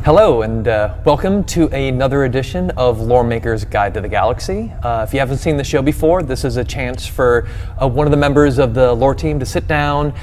Hello and welcome to another edition of Lore Maker's Guide to the Galaxy. If you haven't seen the show before, this is a chance for one of the members of the lore team to sit down,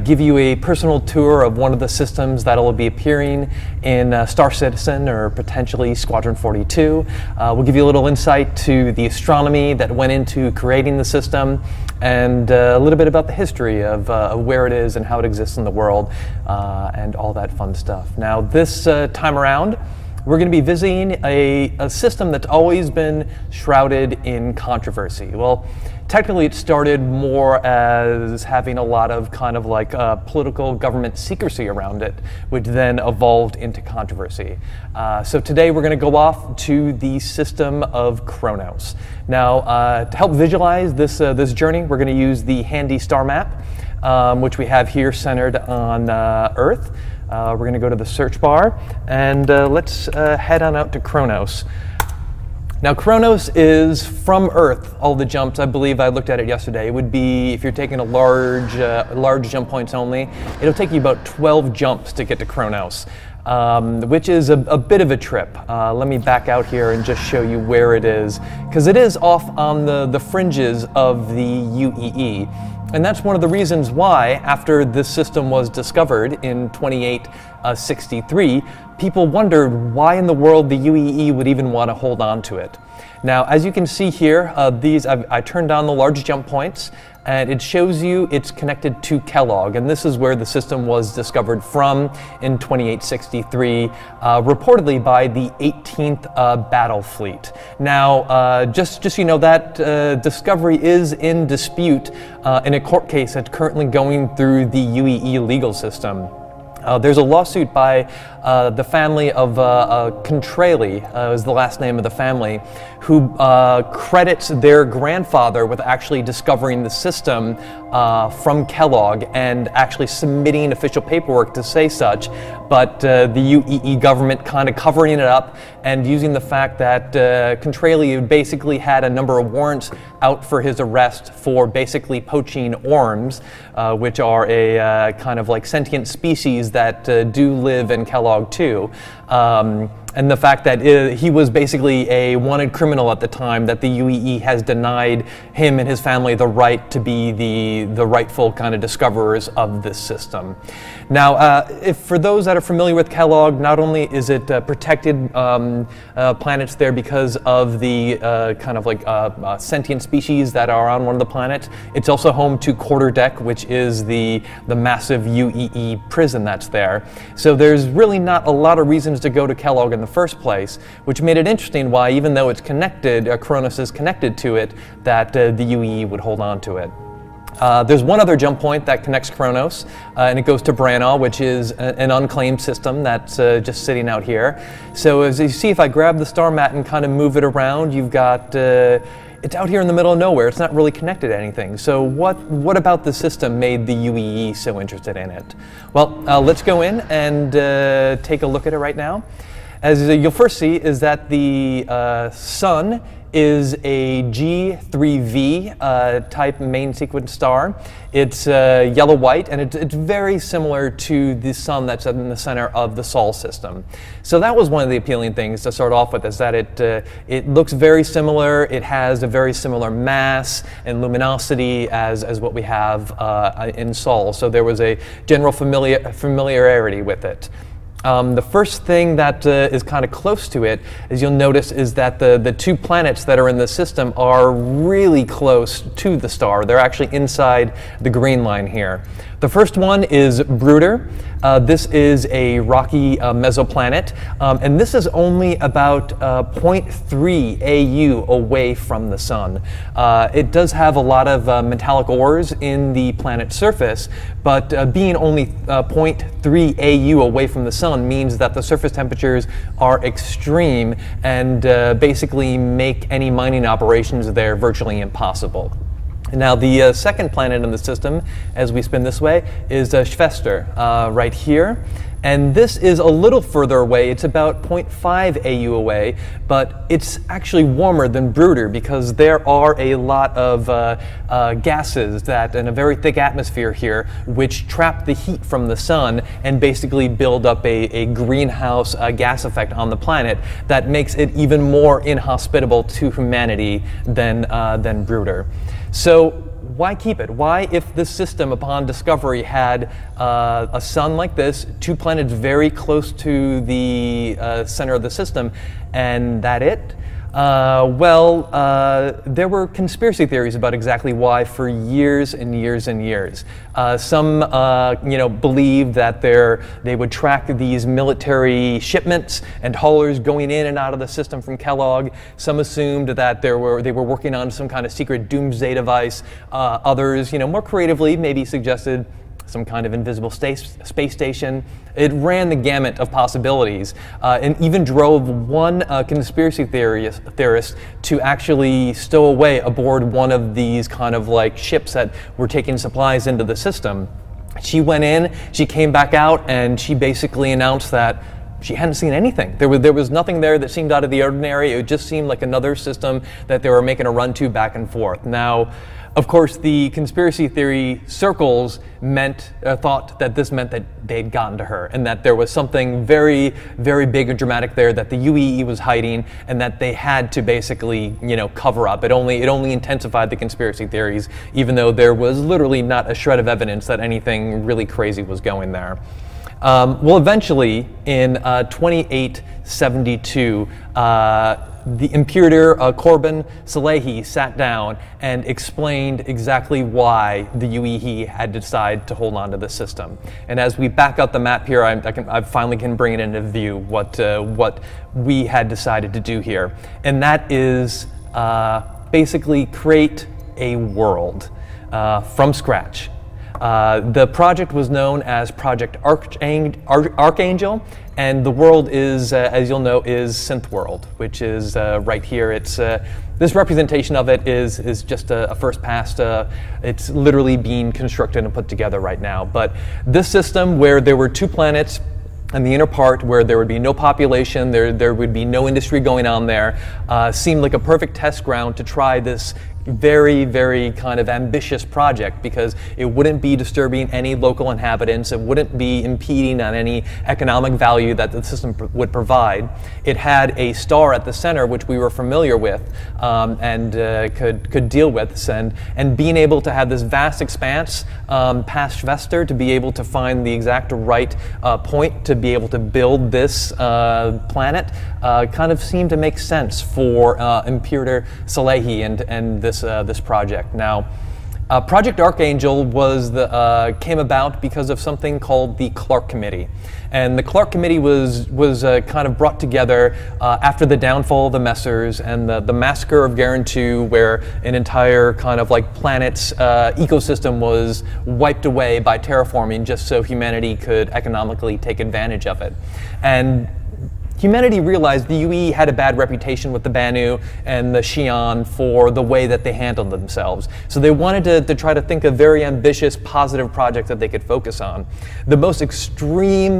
give you a personal tour of one of the systems that will be appearing in Star Citizen or potentially Squadron 42. We'll give you a little insight to the astronomy that went into creating the system and a little bit about the history of where it is and how it exists in the world and all that fun stuff. Now this time around, we're going to be visiting a system that's always been shrouded in controversy. Well, technically it started more as having a lot of kind of like political government secrecy around it, which then evolved into controversy. So today we're going to go off to the system of Kronos. Now, to help visualize this journey, we're going to use the handy star map, which we have here centered on Earth. We're going to go to the search bar and let's head on out to Kronos. Now Kronos is from Earth. All the jumps, I believe I looked at it yesterday, would be, if you're taking a large jump points only, it'll take you about 12 jumps to get to Kronos, which is a bit of a trip. Let me back out here and just show you where it is, because it is off on the fringes of the UEE. And that's one of the reasons why, after this system was discovered in 2863, people wondered why in the world the UEE would even want to hold on to it. Now, as you can see here, I turned on the large jump points, and it shows you it's connected to Kellogg, and this is where the system was discovered from in 2863, reportedly by the 18th Battle Fleet. Now, just so you know, that discovery is in dispute in a court case that's currently going through the UEE legal system. There's a lawsuit by the family of Contrali, is the last name of the family, who credits their grandfather with actually discovering the system from Kellogg and actually submitting official paperwork to say such, but the UEE government kind of covering it up and using the fact that Contrali basically had a number of warrants out for his arrest for basically poaching orms, which are a kind of like sentient species that do live in Kellogg too. And the fact that he was basically a wanted criminal at the time, that the UEE has denied him and his family the right to be the rightful kind of discoverers of this system. Now, for those that are familiar with Kellogg, not only is it protected planets there because of the kind of like sentient species that are on one of the planets, it's also home to Quarterdeck, which is the massive UEE prison that's there. So there's really not a lot of reasons to go to Kellogg in the first place, which made it interesting why, even though it's connected, Kronos is connected to it, that the UEE would hold on to it. There's one other jump point that connects Kronos, and it goes to Branagh, which is an unclaimed system that's just sitting out here. So as you see, if I grab the star mat and kind of move it around, you've got it's out here in the middle of nowhere. It's not really connected to anything. So what about the system made the UEE so interested in it? Well, let's go in and take a look at it right now. As you'll first see is that the Sun is a G3V type main sequence star. It's yellow-white, and it's very similar to the Sun that's in the center of the Sol system. So that was one of the appealing things to start off with, is that it looks very similar. It has a very similar mass and luminosity as what we have in Sol. So there was a general familiarity with it. The first thing that is kind of close to it, as you'll notice, is that the two planets that are in the system are really close to the star. They're actually inside the green line here. The first one is Bruder. This is a rocky mesoplanet, and this is only about 0.3 AU away from the Sun. It does have a lot of metallic ores in the planet's surface, but being only 0.3 AU away from the Sun means that the surface temperatures are extreme and basically make any mining operations there virtually impossible. Now, the second planet in the system, as we spin this way, is Schwester, right here. And this is a little further away. It's about 0.5 AU away, but it's actually warmer than Bruder because there are a lot of gases that in a very thick atmosphere here which trap the heat from the sun and basically build up a greenhouse gas effect on the planet that makes it even more inhospitable to humanity than Bruder. So why keep it? Why, if this system upon discovery had a sun like this, two planets very close to the center of the system, and that it? There were conspiracy theories about exactly why for years and years and years. Some, believed that they would track these military shipments and haulers going in and out of the system from Kellogg. Some assumed that they were working on some kind of secret doomsday device. Others, more creatively, maybe suggested some kind of invisible space station. It ran the gamut of possibilities and even drove one conspiracy theorist to actually stow away aboard one of these kind of like ships that were taking supplies into the system. She went in, she came back out, and she basically announced that she hadn't seen anything. There was nothing there that seemed out of the ordinary. It just seemed like another system that they were making a run to back and forth. Now, of course, the conspiracy theory circles thought that this meant that they'd gotten to her and that there was something very, very big and dramatic there that the UEE was hiding and that they had to basically, cover up. It only intensified the conspiracy theories, even though there was literally not a shred of evidence that anything really crazy was going there. Eventually, in 2872, the Imperator Corbin Salehi sat down and explained exactly why the UEE had decided to hold on to the system. And as we back up the map here, I finally can bring it into view what we had decided to do here. And that is basically create a world from scratch. The project was known as Project Archangel, and the world is, as you'll know, is Synth World, which is right here. It's this representation of it is just a first pass. It's literally being constructed and put together right now. But this system, where there were two planets, and the inner part where there would be no population, there would be no industry going on there, seemed like a perfect test ground to try this very, very kind of ambitious project, because it wouldn't be disturbing any local inhabitants, it wouldn't be impeding on any economic value that the system would provide. It had a star at the center, which we were familiar with and could deal with, and being able to have this vast expanse past Vester to be able to find the exact right point to be able to build this planet kind of seemed to make sense for Imperator Salehi and this project. Now, Project Archangel came about because of something called the Clark Committee. And the Clark Committee was kind of brought together after the downfall of the Messers and the massacre of Garentu, where an entire kind of like planet's ecosystem was wiped away by terraforming just so humanity could economically take advantage of it. And humanity realized the UE had a bad reputation with the Banu and the Xi'an for the way that they handled themselves. So they wanted to try to think of very ambitious, positive projects that they could focus on. The most extreme,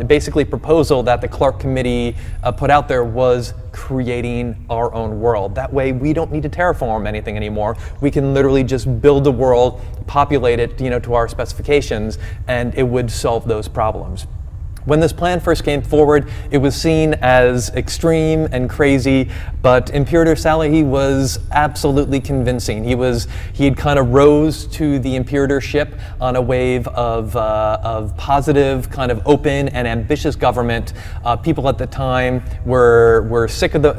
basically, proposal that the Clark Committee put out there was creating our own world. That way, we don't need to terraform anything anymore. We can literally just build a world, populate it, to our specifications, and it would solve those problems. When this plan first came forward, it was seen as extreme and crazy, but Imperator Salehi was absolutely convincing. He had kind of rose to the Imperatorship on a wave of positive, kind of open and ambitious government. People at the time were sick of the,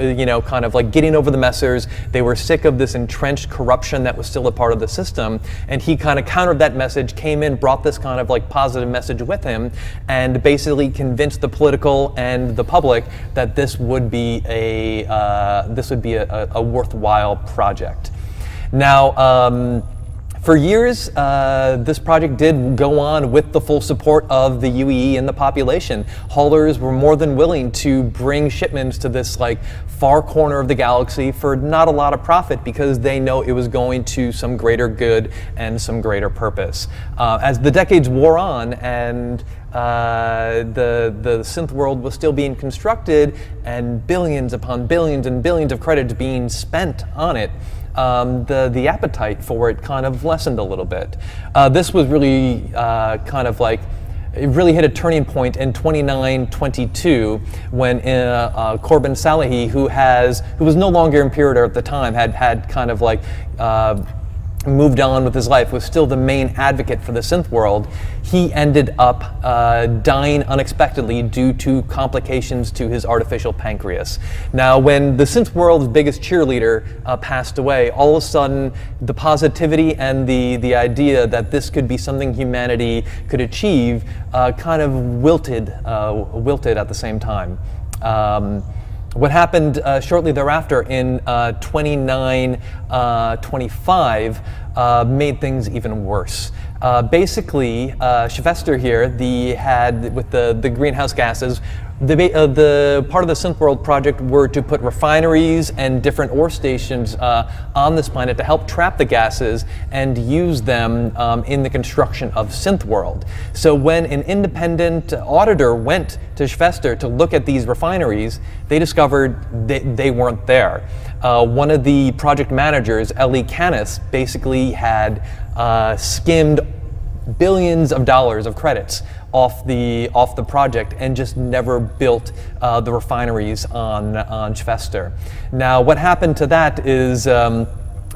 kind of like getting over the Messers. They were sick of this entrenched corruption that was still a part of the system, and he kind of countered that message, came in, brought this kind of like positive message with him, and basically convinced the political and the public that this would be a worthwhile project. Now, For years, this project did go on with the full support of the UEE and the population. Haulers were more than willing to bring shipments to this like far corner of the galaxy for not a lot of profit because they know it was going to some greater good and some greater purpose. As the decades wore on and the synth world was still being constructed and billions upon billions and billions of credits being spent on it, the appetite for it kind of lessened a little bit. This was really kind of like, it really hit a turning point in 29-22 when Corbin Salahi, who was no longer imperator at the time, had kind of like moved on with his life, was still the main advocate for the synth world. He ended up dying unexpectedly due to complications to his artificial pancreas. Now, when the synth world's biggest cheerleader passed away, all of a sudden the positivity and the idea that this could be something humanity could achieve kind of wilted at the same time. What happened shortly thereafter in 29-25 made things even worse. Basically, Sylvester here, with the greenhouse gases, the part of the Synth World project were to put refineries and different ore stations on this planet to help trap the gases and use them in the construction of Synth World. So when an independent auditor went to Sylvester to look at these refineries, they discovered they weren't there. One of the project managers, Ellie Canis, basically had skimmed billions of dollars of credits off the project and just never built the refineries on Sylvester. Now, what happened to that is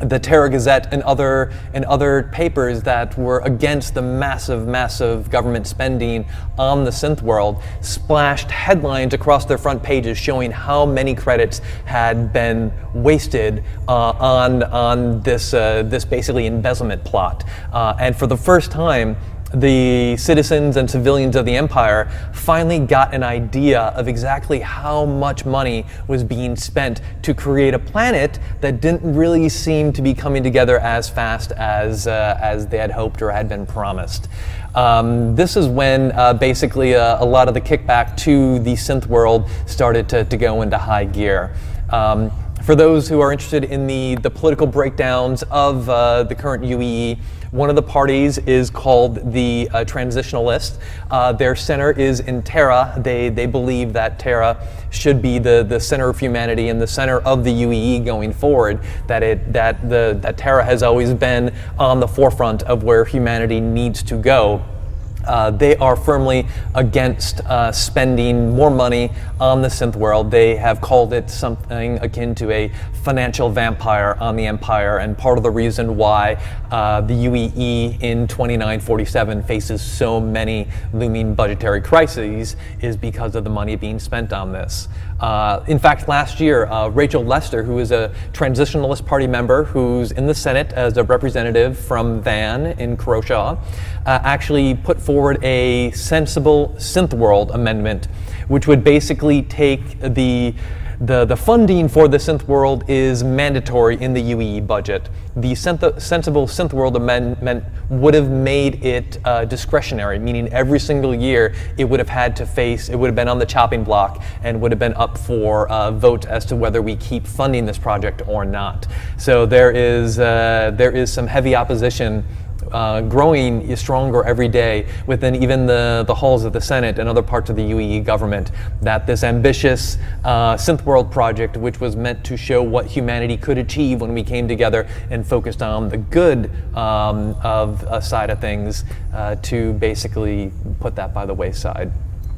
the Terra Gazette and other papers that were against the massive government spending on the synth world splashed headlines across their front pages showing how many credits had been wasted on this basically embezzlement plot. And for the first time, the citizens and civilians of the empire finally got an idea of exactly how much money was being spent to create a planet that didn't really seem to be coming together as fast as they had hoped or had been promised. This is when basically a lot of the kickback to the synth world started to go into high gear. For those who are interested in the political breakdowns of the current UEE, one of the parties is called the Transitionalists. Their center is in Terra. They believe that Terra should be the center of humanity and the center of the UEE going forward, that Terra has always been on the forefront of where humanity needs to go. They are firmly against spending more money on the synth world. They have called it something akin to a financial vampire on the empire, and part of the reason why the UEE in 2947 faces so many looming budgetary crises is because of the money being spent on this. In fact, last year, Rachel Lester, who is a Transitionalist Party member who's in the Senate as a representative from Van in Croatia, actually put forward a sensible synth world amendment, which would basically take the funding for the synth world is mandatory in the UEE budget. The sensible synth world amendment would have made it discretionary, meaning every single year it would have been on the chopping block and would have been up for vote as to whether we keep funding this project or not. So there is some heavy opposition growing stronger every day within even the halls of the Senate and other parts of the UEE government, that this ambitious synth world project, which was meant to show what humanity could achieve when we came together and focused on the good of a side of things, to basically put that by the wayside.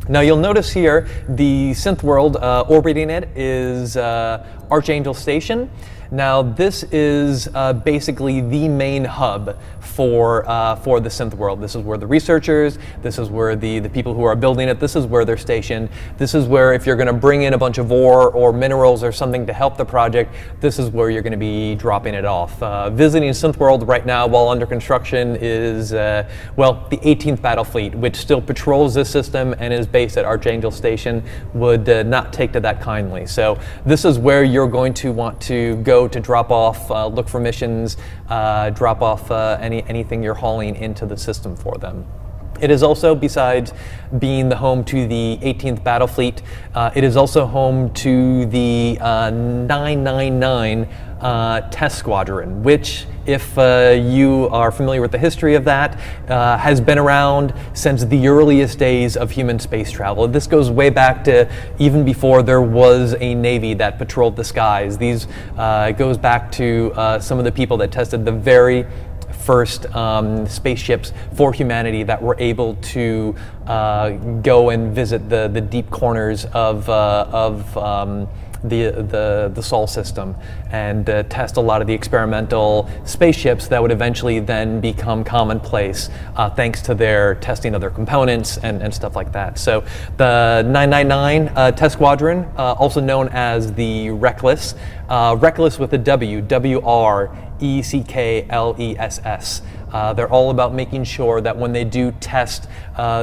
Now you'll notice here the synth world orbiting it is Archangel Station. Now this is basically the main hub for the synth world. This is where the researchers, this is where the people who are building it, this is where they're stationed. This is where, if you're going to bring in a bunch of ore or minerals or something to help the project, this is where you're going to be dropping it off. Visiting synth world right now while under construction is, well, the 18th Battle Fleet, which still patrols this system and is based at Archangel Station, would not take to that kindly. So this is where you're going to want to go to drop off, look for missions, drop off anything you're hauling into the system for them. It is also, besides being the home to the 18th Battle Fleet, it is also home to the 999 Test Squadron, which, if you are familiar with the history of that, has been around since the earliest days of human space travel. This goes way back to even before there was a Navy that patrolled the skies. These goes back to some of the people that tested the very first spaceships for humanity that were able to go and visit the deep corners of the Sol system and test a lot of the experimental spaceships that would eventually then become commonplace thanks to their testing of their components and stuff like that. So the 999 Test Squadron, also known as the Reckless, Reckless with a W, W-R-E-C-K-L-E-S-S. They're all about making sure that when they do test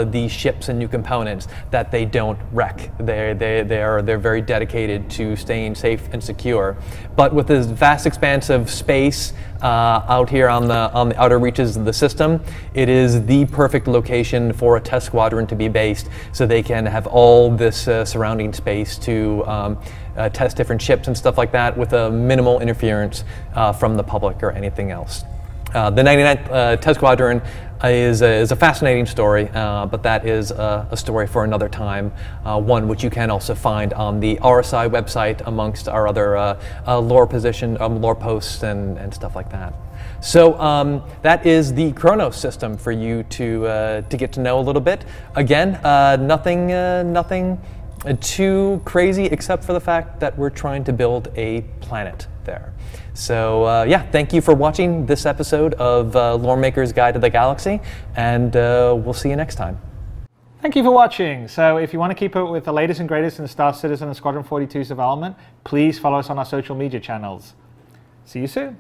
these ships and new components, that they don't wreck. They're very dedicated to staying safe and secure. But with this vast expanse of space out here on the outer reaches of the system, it is the perfect location for a test squadron to be based, so they can have all this surrounding space to test different ships and stuff like that with a minimal interference from the public or anything else. The 99th Test Squadron is a fascinating story, but that is a story for another time, one which you can also find on the RSI website amongst our other lore posts and stuff like that. So that is the Kronos system for you to get to know a little bit. Again, nothing too crazy except for the fact that we're trying to build a planet there. So yeah, thank you for watching this episode of Lore Maker's Guide to the Galaxy, and we'll see you next time. Thank you for watching. So if you want to keep up with the latest and greatest in Star Citizen and Squadron 42's development, please follow us on our social media channels. See you soon.